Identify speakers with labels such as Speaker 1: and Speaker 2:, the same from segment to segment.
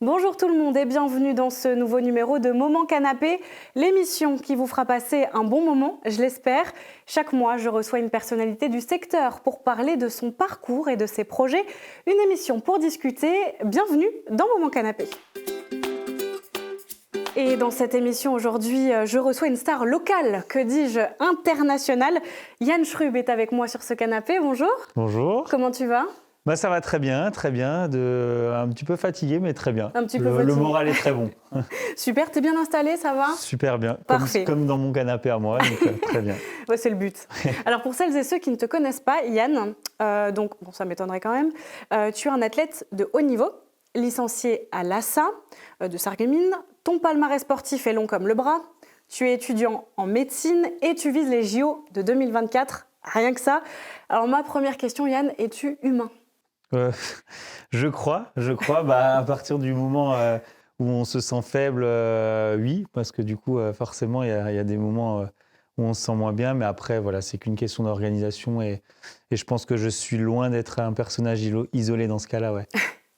Speaker 1: Bonjour tout le monde et bienvenue dans ce nouveau numéro de Moment Canapé, l'émission qui vous fera passer un bon moment, je l'espère. Chaque mois, je reçois une personnalité du secteur pour parler de son parcours et de ses projets. Une émission pour discuter. Bienvenue dans Moment Canapé. Et dans cette émission aujourd'hui, je reçois une star locale, que dis-je, internationale. Yann Schrub est avec moi sur ce canapé. Bonjour.
Speaker 2: Bonjour.
Speaker 1: Comment tu vas ?
Speaker 2: Ça va très bien, très bien. Un petit peu fatigué, mais très bien.
Speaker 1: Un petit peu
Speaker 2: Le moral est très bon.
Speaker 1: Super, t'es bien installé, ça va ?
Speaker 2: Super bien.
Speaker 1: Parfait.
Speaker 2: Comme dans mon canapé à moi, donc très bien.
Speaker 1: Ouais, c'est le but. Alors pour celles et ceux qui ne te connaissent pas, Yann, ça m'étonnerait quand même, tu es un athlète de haut niveau, licencié à l'ASSA de Sarreguemines. Ton palmarès sportif est long comme le bras. Tu es étudiant en médecine et tu vises les JO de 2024. Rien que ça. Alors ma première question, Yann, es-tu humain ?
Speaker 2: Je crois. À partir du moment où on se sent faible, oui, parce que du coup, forcément, il y a des moments où on se sent moins bien. Mais après, voilà, c'est qu'une question d'organisation et je pense que je suis loin d'être un personnage isolé dans ce cas-là, ouais.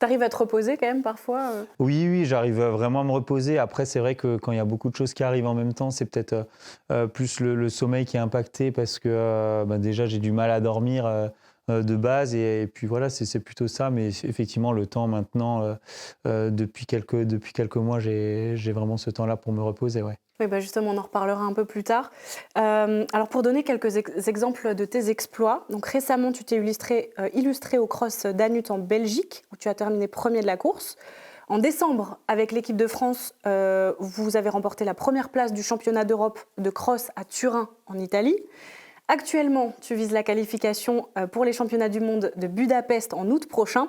Speaker 1: T'arrives à te reposer quand même parfois
Speaker 2: Oui, j'arrive vraiment à me reposer. Après, c'est vrai que quand il y a beaucoup de choses qui arrivent en même temps, c'est peut-être plus le sommeil qui est impacté parce que déjà, j'ai du mal à dormir de base. Et puis voilà, c'est plutôt ça. Mais effectivement, le temps maintenant, depuis quelques mois, j'ai vraiment ce temps-là pour me reposer, ouais.
Speaker 1: Oui, justement, on en reparlera un peu plus tard. Alors, pour donner quelques exemples de tes exploits, donc récemment, tu t'es illustré au Cross Danut en Belgique, où tu as terminé premier de la course. En décembre, avec l'équipe de France, vous avez remporté la première place du championnat d'Europe de cross à Turin, en Italie. Actuellement, tu vises la qualification pour les championnats du monde de Budapest en août prochain.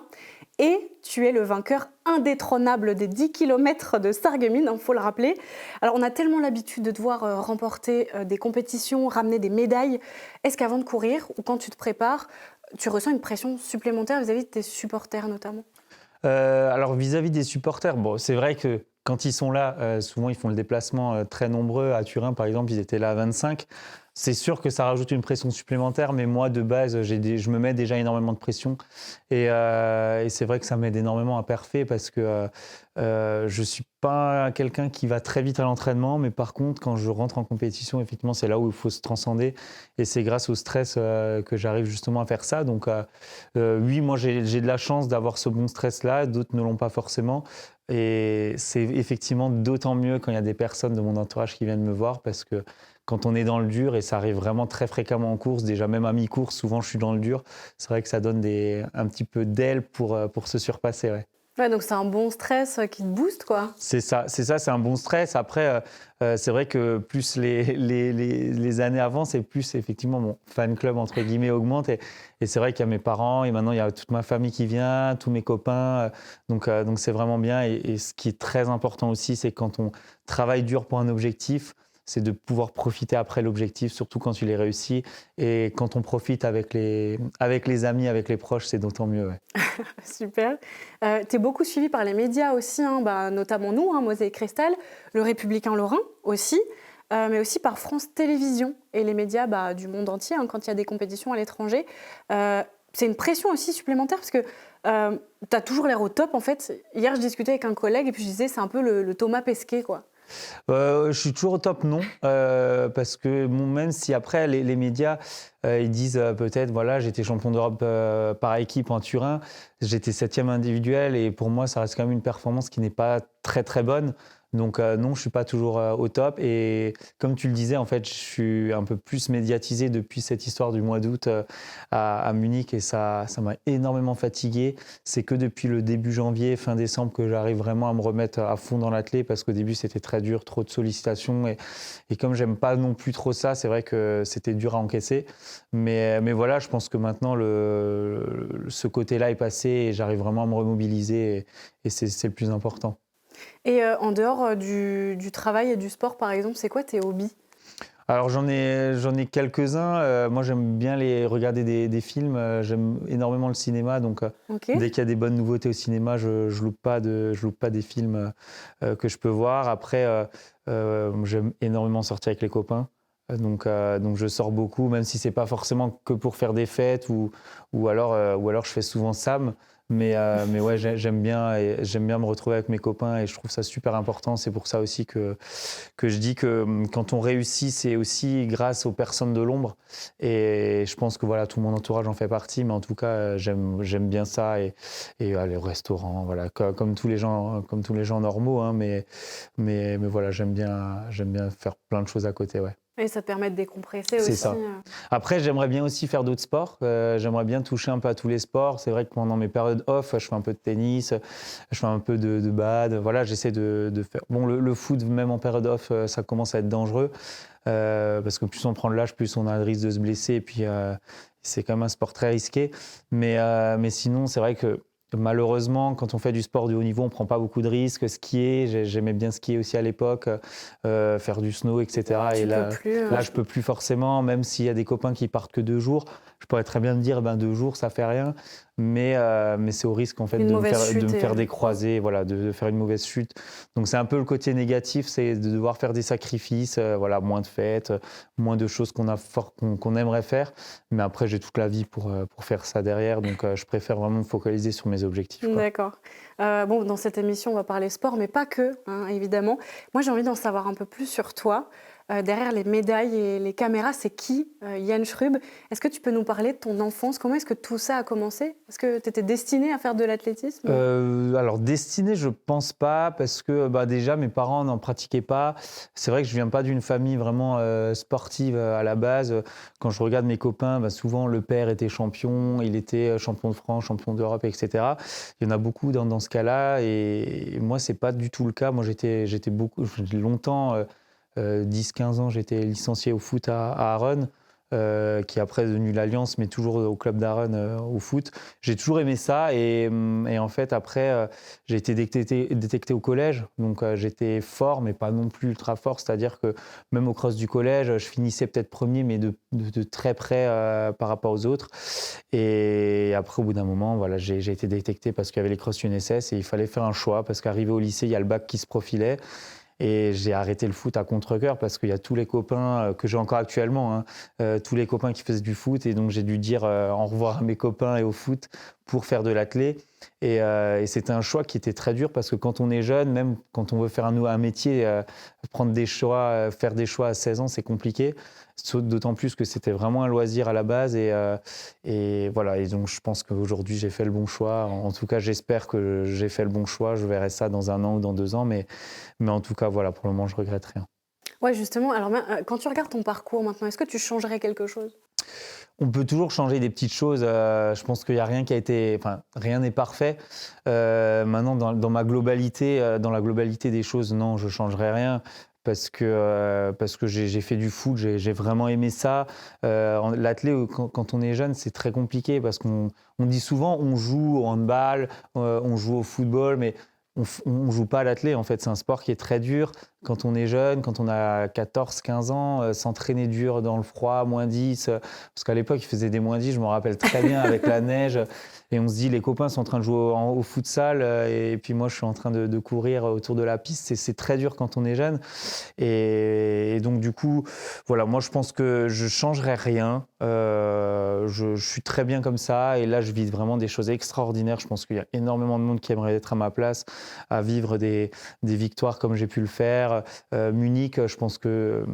Speaker 1: Et tu es le vainqueur indétrônable des 10 km de Sarreguemines, il faut le rappeler. Alors, on a tellement l'habitude de devoir remporter des compétitions, ramener des médailles. Est-ce qu'avant de courir, ou quand tu te prépares, tu ressens une pression supplémentaire vis-à-vis de tes supporters notamment ?
Speaker 2: Alors, vis-à-vis des supporters, c'est vrai que quand ils sont là, souvent ils font le déplacement très nombreux. À Turin, par exemple, ils étaient là à 25. C'est sûr que ça rajoute une pression supplémentaire, mais moi, de base, je me mets déjà énormément de pression. Et c'est vrai que ça m'aide énormément à perfer parce que je ne suis pas quelqu'un qui va très vite à l'entraînement, mais par contre, quand je rentre en compétition, effectivement, c'est là où il faut se transcender. Et c'est grâce au stress que j'arrive justement à faire ça. Donc oui, moi, j'ai de la chance d'avoir ce bon stress-là. D'autres ne l'ont pas forcément. Et c'est effectivement d'autant mieux quand il y a des personnes de mon entourage qui viennent me voir parce que quand on est dans le dur, et ça arrive vraiment très fréquemment en course, déjà même à mi-course, souvent je suis dans le dur, c'est vrai que ça donne un petit peu d'aile pour se surpasser. Ouais.
Speaker 1: Ouais, donc c'est un bon stress qui te booste, quoi.
Speaker 2: C'est ça, c'est un bon stress. Après, c'est vrai que plus les années avancent et plus effectivement mon fan club entre guillemets augmente. Et c'est vrai qu'il y a mes parents et maintenant il y a toute ma famille qui vient, tous mes copains. Donc c'est vraiment bien. Et ce qui est très important aussi, c'est quand on travaille dur pour un objectif, c'est de pouvoir profiter après l'objectif, surtout quand tu l'as réussi. Et quand on profite avec les amis, avec les proches, c'est d'autant mieux. Ouais.
Speaker 1: Super. Tu es beaucoup suivi par les médias aussi, notamment nous, Mosaïque Cristal, le Républicain Lorrain aussi, mais aussi par France Télévisions et les médias du monde entier quand il y a des compétitions à l'étranger. C'est une pression aussi supplémentaire parce que tu as toujours l'air au top en fait. Hier, je discutais avec un collègue et puis je disais c'est un peu le Thomas Pesquet, quoi.
Speaker 2: Je suis toujours au top, non, parce que même si après les médias ils disent peut-être voilà j'étais champion d'Europe par équipe en Turin, j'étais 7e individuel et pour moi ça reste quand même une performance qui n'est pas très très bonne. Donc non, je suis pas toujours au top et comme tu le disais, en fait, je suis un peu plus médiatisé depuis cette histoire du mois d'août à Munich et ça m'a énormément fatigué. C'est que depuis le début janvier, fin décembre, que j'arrive vraiment à me remettre à fond dans l'athlé parce qu'au début, c'était très dur, trop de sollicitations et comme j'aime pas non plus trop ça, c'est vrai que c'était dur à encaisser. Mais voilà, je pense que maintenant, ce côté-là est passé et j'arrive vraiment à me remobiliser et c'est le plus important.
Speaker 1: Et en dehors du travail et du sport, par exemple, c'est quoi tes hobbies ?
Speaker 2: Alors j'en ai quelques-uns. Moi j'aime bien regarder des films. J'aime énormément le cinéma, donc
Speaker 1: Okay.
Speaker 2: dès qu'il y a des bonnes nouveautés au cinéma, je loupe pas des films que je peux voir. Après j'aime énormément sortir avec les copains. Donc je sors beaucoup, même si c'est pas forcément que pour faire des fêtes ou alors je fais souvent Sam. Mais ouais, j'aime bien me retrouver avec mes copains et je trouve ça super important. C'est pour ça aussi que je dis que quand on réussit, c'est aussi grâce aux personnes de l'ombre. Et je pense que voilà, tout mon entourage en fait partie, mais en tout cas, j'aime bien ça et aller au restaurant, voilà, comme tous les gens normaux, hein, mais voilà, j'aime bien faire plein de choses à côté, ouais.
Speaker 1: Et ça te permet de décompresser
Speaker 2: C'est
Speaker 1: aussi.
Speaker 2: ça. Après, j'aimerais bien aussi faire d'autres sports. J'aimerais bien toucher un peu à tous les sports. C'est vrai que pendant mes périodes off, je fais un peu de tennis, je fais un peu de bad. Voilà, j'essaie de faire. Bon, le foot, même en période off, ça commence à être dangereux parce que plus on prend de l'âge, plus on a le risque de se blesser. Et puis, c'est quand même un sport très risqué. Mais sinon, c'est vrai que malheureusement, quand on fait du sport de haut niveau, on ne prend pas beaucoup de risques. Skier, j'aimais bien skier aussi à l'époque, faire du snow, etc. Et là, je peux plus forcément, même s'il y a des copains qui partent que 2 jours. Je pourrais très bien me dire, 2 jours, ça fait rien. Mais c'est au risque en fait de me faire des croisés, voilà, de faire une mauvaise chute. Donc c'est un peu le côté négatif, c'est de devoir faire des sacrifices, voilà, moins de fêtes, moins de choses qu'on aimerait faire. Mais après, j'ai toute la vie pour faire ça derrière. Donc je préfère vraiment me focaliser sur mes objectifs, quoi.
Speaker 1: D'accord. Bon, dans cette émission, on va parler sport, mais pas que, hein, évidemment. Moi, j'ai envie d'en savoir un peu plus sur toi. Derrière les médailles et les caméras, c'est qui, Yann Schrub? Est-ce que tu peux nous parler de ton enfance? Comment est-ce que tout ça a commencé? Est-ce que tu étais destiné à faire de l'athlétisme?
Speaker 2: Alors destiné, je pense pas parce que déjà mes parents n'en pratiquaient pas. C'est vrai que je viens pas d'une famille vraiment sportive à la base. Quand je regarde mes copains, souvent le père était champion, il était champion de France, champion d'Europe, etc. Il y en a beaucoup dans ce cas-là et moi c'est pas du tout le cas. Moi j'étais longtemps, 10-15 ans, j'étais licencié au foot à Arronne. Qui est après devenu l'Alliance, mais toujours au club d'Arronne au foot. J'ai toujours aimé ça et en fait après j'ai été détecté au collège, donc j'étais fort mais pas non plus ultra fort, c'est-à-dire que même au cross du collège, je finissais peut-être premier mais de très près par rapport aux autres. Et après au bout d'un moment, voilà, j'ai été détecté parce qu'il y avait les cross UNSS et il fallait faire un choix parce qu'arrivé au lycée, il y a le bac qui se profilait. Et j'ai arrêté le foot à contre-cœur parce qu'il y a tous les copains que j'ai encore actuellement, hein, tous les copains qui faisaient du foot. Et donc, j'ai dû dire au revoir à mes copains et au foot pour faire de l'athlé. Et c'était un choix qui était très dur parce que quand on est jeune, même quand on veut faire un métier, prendre des choix, faire des choix à 16 ans, c'est compliqué. D'autant plus que c'était vraiment un loisir à la base. Et voilà. Et donc, je pense qu'aujourd'hui, j'ai fait le bon choix. En tout cas, j'espère que j'ai fait le bon choix. Je verrai ça dans 1 an ou dans 2 ans. Mais en tout cas, voilà, pour le moment, je regrette rien.
Speaker 1: Ouais, justement. Alors, quand tu regardes ton parcours maintenant, est-ce que tu changerais quelque chose?
Speaker 2: On peut toujours changer des petites choses. Je pense qu'il n'y a rien qui a été, enfin, rien n'est parfait. Maintenant, dans ma globalité, dans la globalité des choses, non, je changerai rien. Parce que j'ai fait du foot, j'ai vraiment aimé ça. L'athlé, quand on est jeune, c'est très compliqué parce qu'on dit souvent on joue au handball, on joue au football, mais on joue pas à l'athlé. En fait, c'est un sport qui est très dur. Quand on est jeune, quand on a 14-15 ans, s'entraîner dur dans le froid, -10, parce qu'à l'époque, il faisait des -10, je me rappelle très bien, avec la neige. Et on se dit, les copains sont en train de jouer au futsal, et puis moi, je suis en train de courir autour de la piste. C'est très dur quand on est jeune. Et donc, du coup, voilà, moi, je pense que je ne changerai rien. Je suis très bien comme ça. Et là, je vis vraiment des choses extraordinaires. Je pense qu'il y a énormément de monde qui aimerait être à ma place, à vivre des victoires comme j'ai pu le faire. Munich, je pense que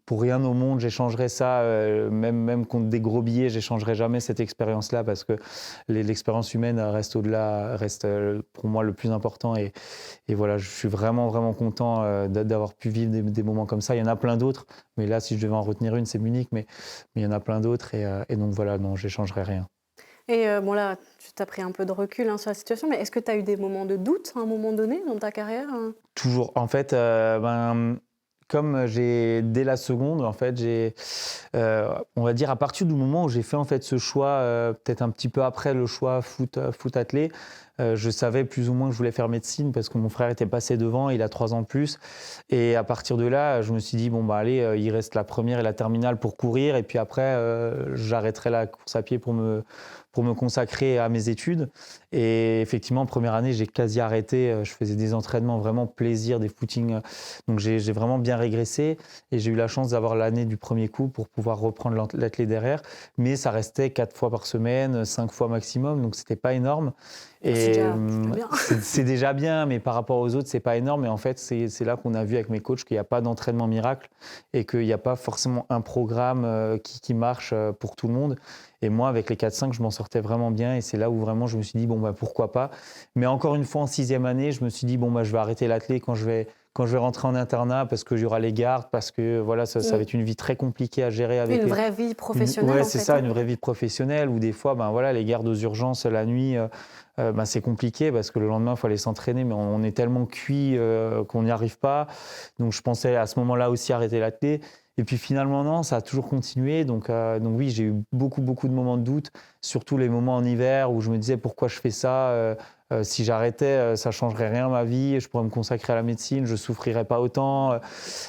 Speaker 2: pour rien au monde, j'échangerais ça, même contre des gros billets, j'échangerais jamais cette expérience-là parce que l'expérience humaine reste au-delà, reste pour moi le plus important. Et voilà, je suis vraiment, vraiment content d'avoir pu vivre des moments comme ça. Il y en a plein d'autres, mais là, si je devais en retenir une, c'est Munich, mais il y en a plein d'autres. Et donc voilà, non, j'échangerais rien.
Speaker 1: Et bon là, tu t'as pris un peu de recul sur la situation, mais est-ce que tu as eu des moments de doute à un moment donné dans ta carrière?
Speaker 2: Toujours. En fait, comme dès la seconde, en fait, on va dire à partir du moment où j'ai fait en fait ce choix, peut-être un petit peu après le choix foot athlé, Je savais plus ou moins que je voulais faire médecine parce que mon frère était passé devant, il a 3 ans de plus. Et à partir de là, je me suis dit, bon, bah allez, il reste la première et la terminale pour courir. Et puis après, j'arrêterai la course à pied pour me consacrer à mes études. Et effectivement, en première année, j'ai quasi arrêté. Je faisais des entraînements vraiment plaisir, des footings. Donc j'ai vraiment bien régressé. Et j'ai eu la chance d'avoir l'année du premier coup pour pouvoir reprendre l'athlé derrière. Mais ça restait 4 fois par semaine, 5 fois maximum. Donc c'était pas énorme.
Speaker 1: C'est
Speaker 2: Et
Speaker 1: déjà bien.
Speaker 2: c'est déjà bien, mais par rapport aux autres, c'est pas énorme. Et en fait, c'est là qu'on a vu avec mes coachs qu'il n'y a pas d'entraînement miracle et qu'il n'y a pas forcément un programme qui marche pour tout le monde. Et moi, avec les 4-5, je m'en sortais vraiment bien. Et c'est là où vraiment je me suis dit, bon, bah, pourquoi pas. Mais encore une fois, en 6e année, je me suis dit, bon, bah, je vais arrêter l'athlé quand je vais rentrer en internat parce qu'il y aura les gardes, parce que voilà, ça va être une vie très compliquée à gérer avec
Speaker 1: Une vraie vie professionnelle.
Speaker 2: Ouais,
Speaker 1: en
Speaker 2: c'est
Speaker 1: fait,
Speaker 2: ça,
Speaker 1: hein.
Speaker 2: une vraie vie professionnelle où des fois, ben voilà, les gardes aux urgences la nuit, ben, c'est compliqué parce que le lendemain, il faut aller s'entraîner, mais on est tellement cuit qu'on n'y arrive pas. Donc, je pensais à ce moment-là aussi arrêter l'athlé. Et puis finalement, non, ça a toujours continué. Donc oui, j'ai eu beaucoup de moments de doute, surtout les moments en hiver où je me disais pourquoi je fais ça. Si j'arrêtais, ça ne changerait rien à ma vie. Je pourrais me consacrer à la médecine, je ne souffrirais pas autant.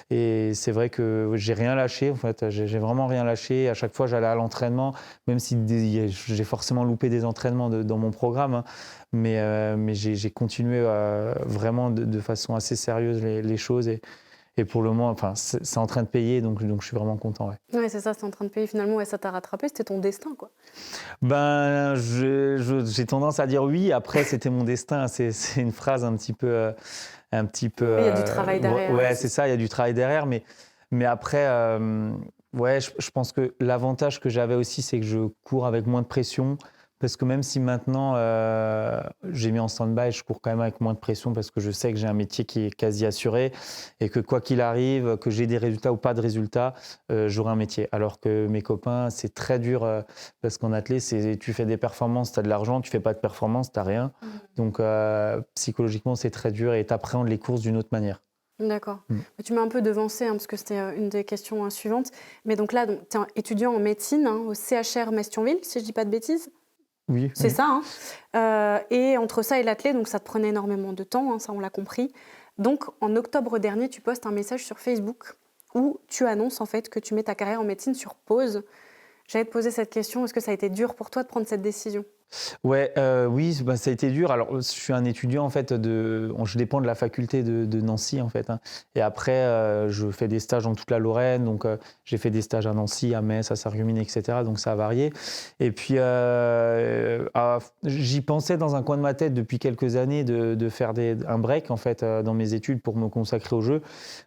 Speaker 2: Et c'est vrai que j'ai rien lâché. En fait, j'ai vraiment rien lâché. À chaque fois, j'allais à l'entraînement, même si j'ai forcément loupé des entraînements dans mon programme. Hein. Mais j'ai continué vraiment de façon assez sérieuse les choses. Et pour le moment, enfin, c'est en train de payer, donc je suis vraiment content. Ouais.
Speaker 1: Ouais, c'est ça, c'est en train de payer finalement et ça t'a rattrapé, c'était ton destin, quoi.
Speaker 2: Ben, j'ai tendance à dire oui. Après, c'était mon destin. C'est une phrase un petit peu.
Speaker 1: Oui, il y a du travail derrière.
Speaker 2: Ouais, c'est ça, il y a du travail derrière. Mais après, ouais, je pense que l'avantage que j'avais aussi, c'est que je cours avec moins de pression. Parce que même si maintenant, j'ai mis en stand-by, je cours quand même avec moins de pression parce que je sais que j'ai un métier qui est quasi assuré et que quoi qu'il arrive, que j'ai des résultats ou pas de résultats, j'aurai un métier. Alors que mes copains, c'est très dur parce qu'en athlée, tu fais des performances, tu as de l'argent, tu fais pas de performances, tu n'as rien. Donc psychologiquement, c'est très dur et tu appréhendes les courses d'une autre manière.
Speaker 1: D'accord. Tu m'as un peu devancé parce que c'était une des questions suivantes. Mais donc là, tu es étudiant en médecine au CHR Mestionville, si je dis pas de bêtises.
Speaker 2: Oui.
Speaker 1: C'est ça. Et entre ça et l'athlé, donc ça te prenait énormément de temps, ça on l'a compris. Donc en octobre dernier, tu postes un message sur Facebook où tu annonces en fait que tu mets ta carrière en médecine sur pause. J'allais te poser cette question, est-ce que ça a été dur pour toi de prendre cette décision ?
Speaker 2: Ouais, oui, bah, ça a été dur. Alors, je suis un étudiant en fait je dépends de la faculté de Nancy en fait. Hein. Et après, je fais des stages dans toute la Lorraine. Donc, j'ai fait des stages à Nancy, à Metz, à Sarreguemines, etc. Donc, ça a varié. Et puis, j'y pensais dans un coin de ma tête depuis quelques années de faire un break en fait dans mes études pour me consacrer au jeu.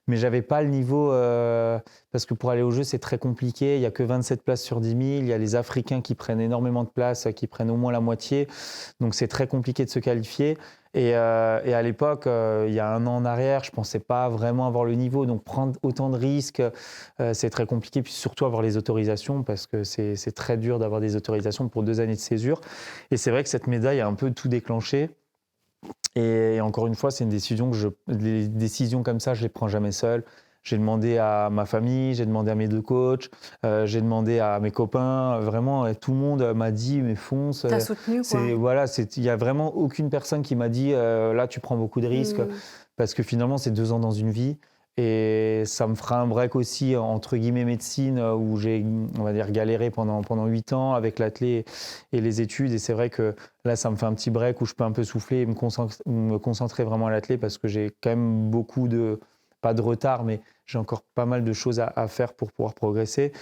Speaker 2: Mais j'avais pas le niveau parce que pour aller au jeu, c'est très compliqué. Il y a que 27 places sur 10 000. Il y a les Africains qui prennent énormément de places, qui prennent au moins la moitié. Donc, c'est très compliqué de se qualifier. Et à l'époque, il y a un an en arrière, je ne pensais pas vraiment avoir le niveau. Donc, prendre autant de risques, c'est très compliqué. Puis surtout, avoir les autorisations, parce que c'est très dur d'avoir des autorisations pour 2 années de césure. Et c'est vrai que cette médaille a un peu tout déclenché. Et encore une fois, c'est une décision les décisions comme ça, je ne les prends jamais seul. J'ai demandé à ma famille, j'ai demandé à mes 2 coachs, j'ai demandé à mes copains. Vraiment, tout le monde m'a dit, mais fonce.
Speaker 1: T'as soutenu, quoi.
Speaker 2: Voilà, il n'y a vraiment aucune personne qui m'a dit, là, tu prends beaucoup de risques. Parce que finalement, c'est 2 ans dans une vie. Et ça me fera un break aussi, entre guillemets, médecine, où j'ai, on va dire, galéré pendant 8 ans avec l'athlé et les études. Et c'est vrai que là, ça me fait un petit break où je peux un peu souffler et me concentrer vraiment à l'athlé parce que j'ai quand même pas de retard, mais j'ai encore pas mal de choses à faire pour pouvoir progresser.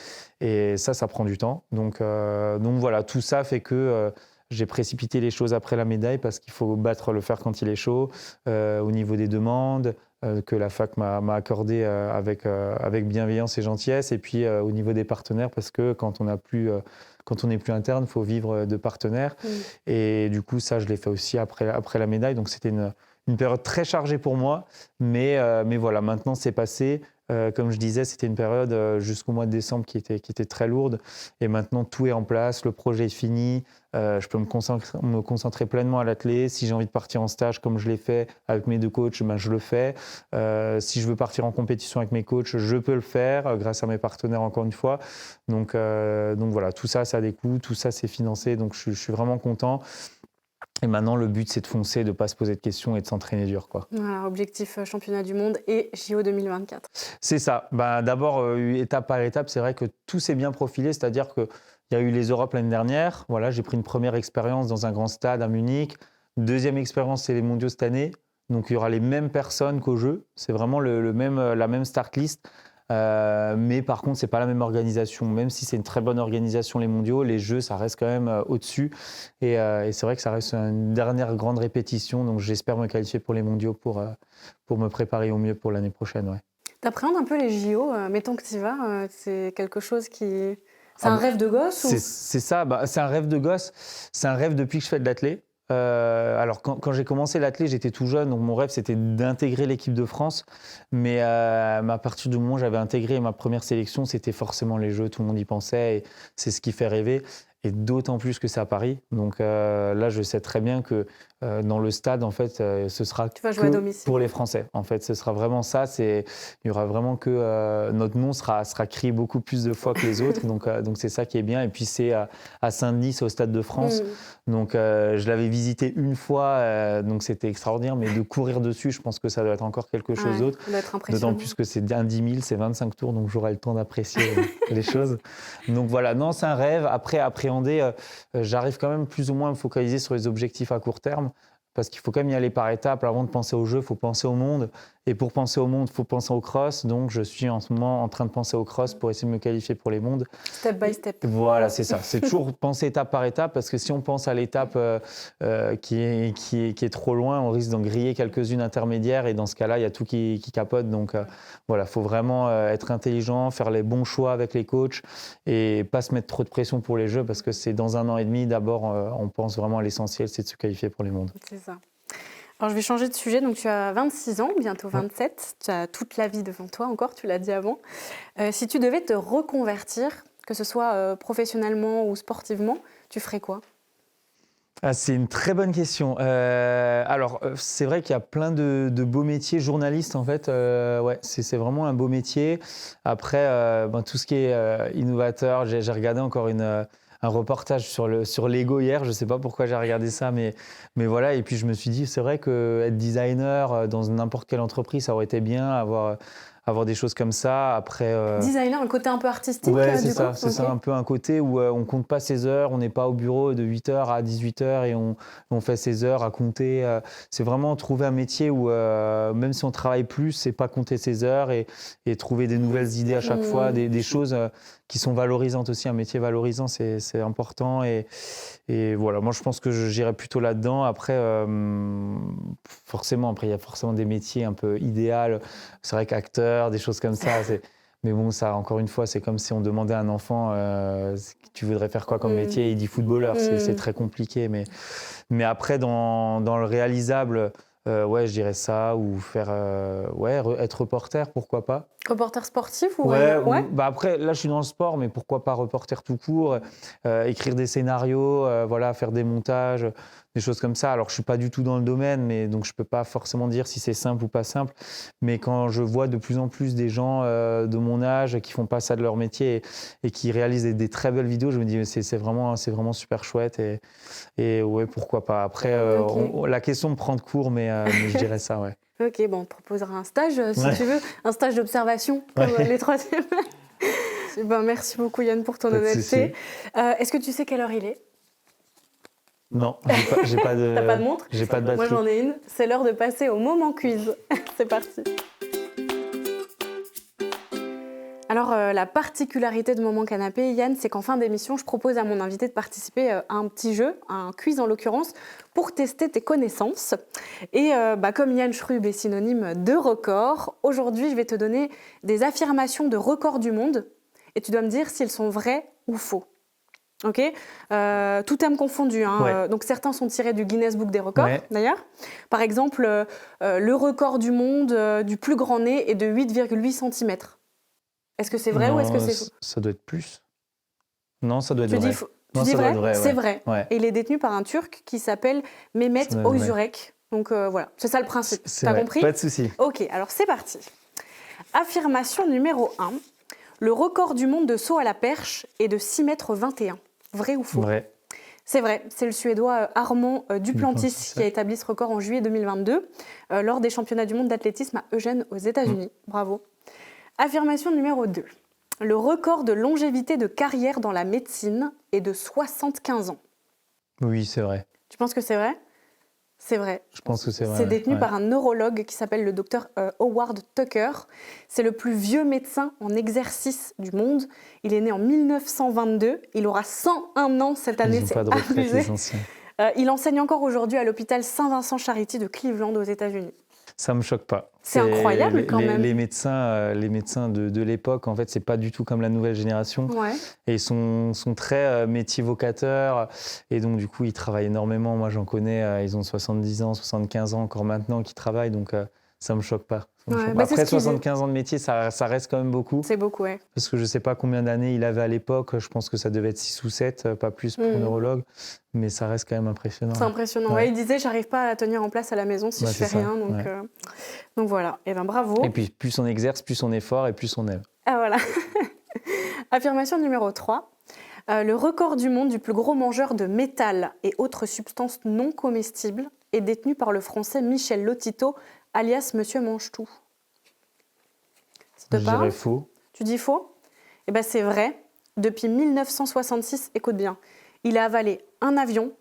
Speaker 2: Et ça prend du temps. Donc voilà, tout ça fait que j'ai précipité les choses après la médaille parce qu'il faut battre le fer quand il est chaud, au niveau des demandes que la fac m'a accordé avec bienveillance et gentillesse, et puis au niveau des partenaires, parce que quand on n'est plus interne, il faut vivre de partenaires. Et du coup, ça, je l'ai fait aussi après la médaille. Donc, c'était une période très chargée pour moi. Mais voilà, maintenant, c'est passé. Comme je disais, c'était une période jusqu'au mois de décembre qui était très lourde. Et maintenant, tout est en place. Le projet est fini. Je peux me concentrer pleinement à l'athlé. Si j'ai envie de partir en stage, comme je l'ai fait avec mes 2 coachs, ben, je le fais. Si je veux partir en compétition avec mes coachs, je peux le faire grâce à mes partenaires, encore une fois. Donc voilà, tout ça, ça a des coûts. Tout ça, c'est financé. Donc, je suis vraiment content. Et maintenant, le but, c'est de foncer, de ne pas se poser de questions et de s'entraîner dur, quoi.
Speaker 1: Voilà, objectif championnat du monde et JO 2024.
Speaker 2: C'est ça. D'abord, étape par étape, c'est vrai que tout s'est bien profilé, c'est-à-dire qu'il y a eu les Europes l'année dernière. Voilà, j'ai pris une première expérience dans un grand stade à Munich. Deuxième expérience, c'est les mondiaux cette année. Donc, il y aura les mêmes personnes qu'aux Jeux. C'est vraiment la même start list. Mais par contre, ce n'est pas la même organisation. Même si c'est une très bonne organisation, les mondiaux, les Jeux, ça reste quand même au-dessus. Et c'est vrai que ça reste une dernière grande répétition. Donc, j'espère me qualifier pour les mondiaux pour me préparer au mieux pour l'année prochaine. Ouais.
Speaker 1: T'appréhendes un peu les JO, mettons que tu y vas, c'est quelque chose qui... C'est un rêve de gosse
Speaker 2: C'est ça, c'est un rêve de gosse. C'est un rêve depuis que je fais de l'athlé. Alors quand j'ai commencé l'athlé, j'étais tout jeune, donc mon rêve c'était d'intégrer l'équipe de France. Mais à partir du moment où j'avais intégré ma première sélection, c'était forcément les Jeux, tout le monde y pensait, et c'est ce qui fait rêver. Et d'autant plus que c'est à Paris. Donc là, je sais très bien que dans le stade, en fait, ce sera que pour les Français. En fait, ce sera vraiment ça. Il y aura vraiment que notre nom sera crié beaucoup plus de fois que les autres. Donc c'est ça qui est bien. Et puis c'est à Saint-Denis, c'est au Stade de France. Donc je l'avais visité une fois, donc c'était extraordinaire. Mais de courir dessus, je pense que ça doit être encore quelque chose d'autre. D'autant plus que c'est un 10 000, c'est 25 tours, donc j'aurai le temps d'apprécier les choses. Donc voilà, non, c'est un rêve. Après, appréhender, j'arrive quand même plus ou moins à me focaliser sur les objectifs à court terme. Parce qu'il faut quand même y aller par étapes. Avant de penser au jeu, il faut penser au monde. Et pour penser au monde, il faut penser au cross. Donc, je suis en ce moment en train de penser au cross pour essayer de me qualifier pour les mondes.
Speaker 1: Step by step.
Speaker 2: Voilà, c'est ça. C'est toujours penser étape par étape. Parce que si on pense à l'étape qui est trop loin, on risque d'en griller quelques-unes intermédiaires. Et dans ce cas-là, il y a tout qui capote. Donc, voilà, il faut vraiment être intelligent, faire les bons choix avec les coachs et pas se mettre trop de pression pour les jeux. Parce que c'est dans 1 an et demi, d'abord, on pense vraiment à l'essentiel, c'est de se qualifier pour les mondes.
Speaker 1: C'est ça. Alors, je vais changer de sujet. Donc, tu as 26 ans, bientôt 27. Tu as toute la vie devant toi encore, tu l'as dit avant. Si tu devais te reconvertir, que ce soit professionnellement ou sportivement, tu ferais quoi ?
Speaker 2: C'est une très bonne question. Alors, c'est vrai qu'il y a plein de beaux métiers. Journaliste, en fait, ouais, c'est vraiment un beau métier. Après, tout ce qui est innovateur, j'ai regardé encore un reportage sur Lego hier. Je ne sais pas pourquoi j'ai regardé ça, mais voilà. Et puis, je me suis dit, c'est vrai qu'être designer dans n'importe quelle entreprise, ça aurait été bien, avoir des choses comme ça. Après,
Speaker 1: designer, un côté un peu artistique.
Speaker 2: Ouais, c'est ça, c'est ça, un peu un côté où on ne compte pas ses heures, on n'est pas au bureau de 8h à 18h et on fait ses heures à compter. C'est vraiment trouver un métier où, même si on travaille plus, c'est pas compter ses heures et trouver des nouvelles idées à chaque fois, des choses qui sont valorisantes aussi. Un métier valorisant, c'est important. Et voilà, moi je pense que j'irais plutôt là-dedans. Après, forcément, il y a forcément des métiers un peu idéaux. C'est vrai qu'acteur, des choses comme ça. Mais bon, ça, encore une fois, c'est comme si on demandait à un enfant tu voudrais faire quoi comme métier, et il dit footballeur. C'est très compliqué. Mais après, dans le réalisable, ouais, je dirais ça, ou faire, être reporter, pourquoi pas.
Speaker 1: Reporter sportif ou
Speaker 2: ouais. Après, là, je suis dans le sport, mais pourquoi pas reporter tout court, écrire des scénarios, voilà, faire des montages, des choses comme ça. Alors, je suis pas du tout dans le domaine, mais donc je peux pas forcément dire si c'est simple ou pas simple. Mais quand je vois de plus en plus des gens de mon âge qui font pas ça de leur métier et qui réalisent des très belles vidéos, je me dis c'est vraiment super chouette et ouais, pourquoi pas. Après, la question me prend de court, mais je dirais ça, ouais.
Speaker 1: Ok, bon, on te proposera un stage, si tu veux, un stage d'observation, comme les troisièmes. Merci beaucoup Yann pour ton honnêteté. Est-ce que tu sais quelle heure il est ?
Speaker 2: Non, j'ai pas de...
Speaker 1: T'as pas de montre ?
Speaker 2: J'ai pas de batterie.
Speaker 1: Moi j'en ai une, c'est l'heure de passer au moment quiz. C'est parti. Alors, la particularité de Moment Canapé, Yann, c'est qu'en fin d'émission, je propose à mon invité de participer à un petit jeu, à un quiz en l'occurrence, pour tester tes connaissances. Et comme Yann Schrub est synonyme de record, aujourd'hui, je vais te donner des affirmations de records du monde et tu dois me dire s'ils sont vrais ou faux. Ok, tout thème confondu. Hein.
Speaker 2: Ouais.
Speaker 1: Donc, certains sont tirés du Guinness Book des records, d'ailleurs. Par exemple, le record du monde du plus grand nez est de 8,8 cm. Est-ce que c'est vrai ou est-ce que c'est faux ?
Speaker 2: Ça doit être plus. Non, ça doit être vrai.
Speaker 1: Tu dis vrai ?
Speaker 2: vrai,
Speaker 1: c'est vrai.
Speaker 2: Ouais.
Speaker 1: Et il est détenu par un Turc qui s'appelle Mehmet Özürek. Donc voilà, c'est ça le principe. T'as compris ?
Speaker 2: Pas de souci.
Speaker 1: Ok, alors c'est parti. Affirmation numéro 1. Le record du monde de saut à la perche est de 6,21 m. Vrai ou faux ?
Speaker 2: Vrai.
Speaker 1: C'est vrai, c'est le Suédois Armand Duplantis
Speaker 2: Duplantis,
Speaker 1: qui a établi ce record en juillet 2022 lors des championnats du monde d'athlétisme à Eugene aux États-Unis. Bravo. Affirmation numéro 2. Le record de longévité de carrière dans la médecine est de 75 ans.
Speaker 2: Oui, c'est vrai.
Speaker 1: Tu penses que c'est vrai ? C'est vrai.
Speaker 2: Je pense que c'est vrai.
Speaker 1: C'est détenu
Speaker 2: ouais.
Speaker 1: par un neurologue qui s'appelle le docteur Howard Tucker. C'est le plus vieux médecin en exercice du monde. Il est né en 1922. Il aura 101 ans cette année.
Speaker 2: Ils n'ont
Speaker 1: C'est
Speaker 2: pas de retraite,
Speaker 1: abusé.
Speaker 2: les anciens.
Speaker 1: Il enseigne encore aujourd'hui à l'hôpital Saint-Vincent-Charity de Cleveland aux États-Unis.
Speaker 2: Ça me choque pas.
Speaker 1: C'est incroyable quand même.
Speaker 2: Les médecins de l'époque, en fait, c'est pas du tout comme la nouvelle génération.
Speaker 1: Ouais.
Speaker 2: Et ils sont très métiers vocateurs. Et donc, du coup, ils travaillent énormément. Moi, j'en connais, ils ont 70 ans, 75 ans encore maintenant qui travaillent. Donc, ça me choque pas. Ça me choque pas. Après, 75 ans de métier, ça reste quand même beaucoup.
Speaker 1: C'est beaucoup, ouais.
Speaker 2: Parce que je sais pas combien d'années il avait à l'époque. Je pense que ça devait être 6 ou 7, pas plus pour un neurologue. Mais ça reste quand même impressionnant.
Speaker 1: C'est impressionnant.
Speaker 2: Ouais.
Speaker 1: Ouais, il disait, j'arrive pas à tenir en place à la maison si je fais rien. Donc,
Speaker 2: ouais.
Speaker 1: Donc voilà. Et ben bravo.
Speaker 2: Et puis, plus on exerce, plus on est fort et plus on aime.
Speaker 1: Ah voilà. Affirmation numéro 3. Le record du monde du plus gros mangeur de métal et autres substances non comestibles est détenu par le Français Michel Lotito, alias Monsieur Mange-Tout. Ça te
Speaker 2: Je
Speaker 1: parle ?
Speaker 2: dirais faux.
Speaker 1: Tu dis faux ? Eh bien, c'est vrai. Depuis 1966, écoute bien, il a avalé un avion,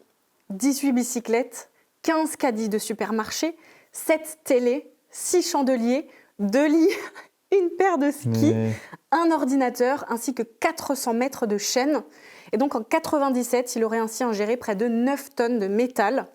Speaker 1: 18 bicyclettes, 15 caddies de supermarché, 7 télés, 6 chandeliers, 2 lits, une paire de skis, un ordinateur ainsi que 400 mètres de chaîne. Et donc, en 97, il aurait ainsi ingéré près de 9 tonnes de métal.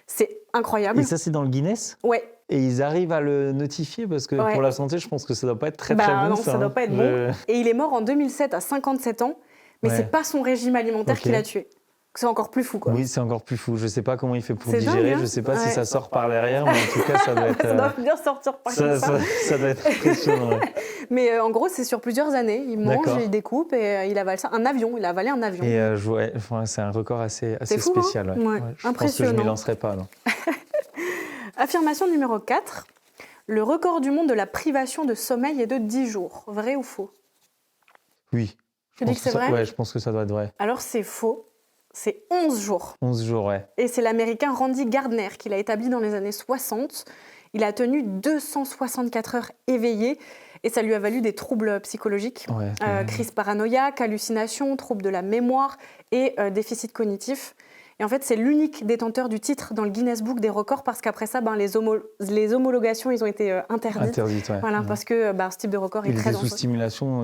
Speaker 1: C'est incroyable.
Speaker 2: Et ça, c'est dans le Guinness ?
Speaker 1: Ouais.
Speaker 2: Et ils arrivent à le notifier parce que pour la santé, je pense que ça ne doit pas être très bon.
Speaker 1: Non, ça ne doit pas être bon. Et il est mort en 2007 à 57 ans, mais c'est pas son régime alimentaire qui l'a tué. C'est encore plus fou, quoi.
Speaker 2: Oui, c'est encore plus fou. Je ne sais pas comment il fait pour
Speaker 1: c'est
Speaker 2: digérer.
Speaker 1: dingue, hein.
Speaker 2: Je ne sais pas si ça sort par derrière, mais en tout cas, ça doit être...
Speaker 1: ça doit bien sortir par comme ça.
Speaker 2: Ça doit être impressionnant. Ouais.
Speaker 1: Mais en gros, c'est sur plusieurs années. Il mange, il découpe et il avale ça. Un avion, il a avalé un avion.
Speaker 2: Et c'est un record assez
Speaker 1: fou,
Speaker 2: spécial.
Speaker 1: Hein
Speaker 2: ouais. Je pense que je ne m'y lancerai pas. Non.
Speaker 1: Affirmation numéro 4. Le record du monde de la privation de sommeil est de 10 jours. Vrai ou faux ?
Speaker 2: Oui.
Speaker 1: Tu dis que c'est vrai ?
Speaker 2: Ouais, je pense que ça doit être vrai.
Speaker 1: Alors, c'est faux. C'est 11 jours.
Speaker 2: 11 jours, ouais.
Speaker 1: Et c'est l'Américain Randy Gardner qui l'a établi dans les années 60. Il a tenu 264 heures éveillé et ça lui a valu des troubles psychologiques.
Speaker 2: Ouais,
Speaker 1: crise paranoïaque, hallucinations, troubles de la mémoire et déficit cognitif. Et en fait, c'est l'unique détenteur du titre dans le Guinness Book des records parce qu'après ça, les homologations, ils ont été interdites.
Speaker 2: Ouais.
Speaker 1: Voilà, parce que ce type de record est très dangereux.
Speaker 2: Les sous-stimulation,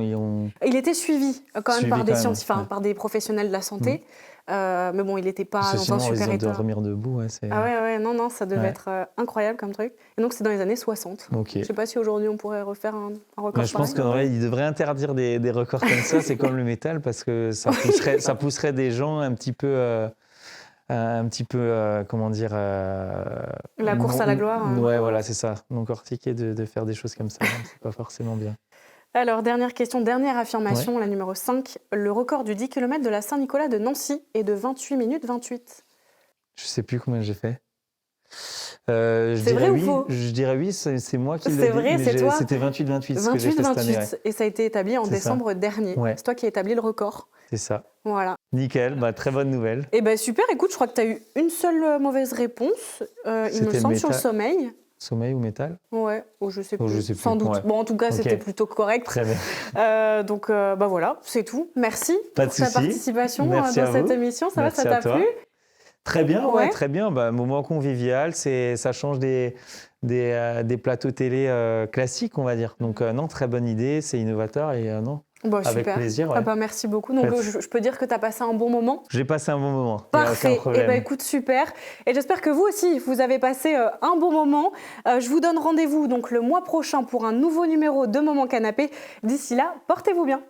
Speaker 1: il était suivi quand même par des scientifiques, par des professionnels de la santé. Mais bon, il n'était pas dans un super état.
Speaker 2: Dormir debout,
Speaker 1: non, ça devait être incroyable comme truc. Et donc, c'est dans les années 60.
Speaker 2: Okay.
Speaker 1: Je ne sais pas si aujourd'hui, on pourrait refaire un record
Speaker 2: je pense qu'il devrait interdire des records comme ça. C'est comme le métal, parce que ça pousserait des gens un petit peu... comment dire...
Speaker 1: la course à la gloire.
Speaker 2: Ouais, voilà, c'est ça. Donc, cortiquer de faire des choses comme ça, c'est pas forcément bien.
Speaker 1: Alors, dernière question, dernière affirmation, la numéro 5. Le record du 10 km de la Saint-Nicolas de Nancy est de 28 minutes 28.
Speaker 2: Je ne sais plus combien j'ai fait.
Speaker 1: C'est vrai ou faux ?
Speaker 2: Je dirais oui, c'est moi qui l'ai dit.
Speaker 1: C'est vrai, c'est toi.
Speaker 2: C'était 28-28 ce que j'ai fait cette année. 28,
Speaker 1: et ça a été établi en décembre dernier. Ouais. C'est toi qui as établi le record.
Speaker 2: C'est ça.
Speaker 1: Voilà.
Speaker 2: Nickel, très bonne nouvelle.
Speaker 1: Et super, écoute, je crois que tu as eu une seule mauvaise réponse, il me semble, sur le sommeil.
Speaker 2: Sommeil ou métal ?
Speaker 1: Ouais, je sais plus.
Speaker 2: Je sais plus.
Speaker 1: Sans doute. Ouais. Bon, en tout cas, c'était plutôt correct.
Speaker 2: Très bien.
Speaker 1: Donc, voilà, c'est tout. Merci
Speaker 2: pour
Speaker 1: ta participation dans cette émission. Ça t'a plu ?
Speaker 2: Très bien, très bien. Moment convivial, ça change des plateaux télé classiques, on va dire. Donc, non, très bonne idée, c'est innovateur et non. Avec plaisir. Ouais.
Speaker 1: Merci beaucoup. Donc, je peux dire que tu as passé un bon moment ?
Speaker 2: J'ai passé un bon moment.
Speaker 1: Parfait. Écoute, super. Et j'espère que vous aussi, vous avez passé un bon moment. Je vous donne rendez-vous donc le mois prochain pour un nouveau numéro de Moment Canapé. D'ici là, portez-vous bien.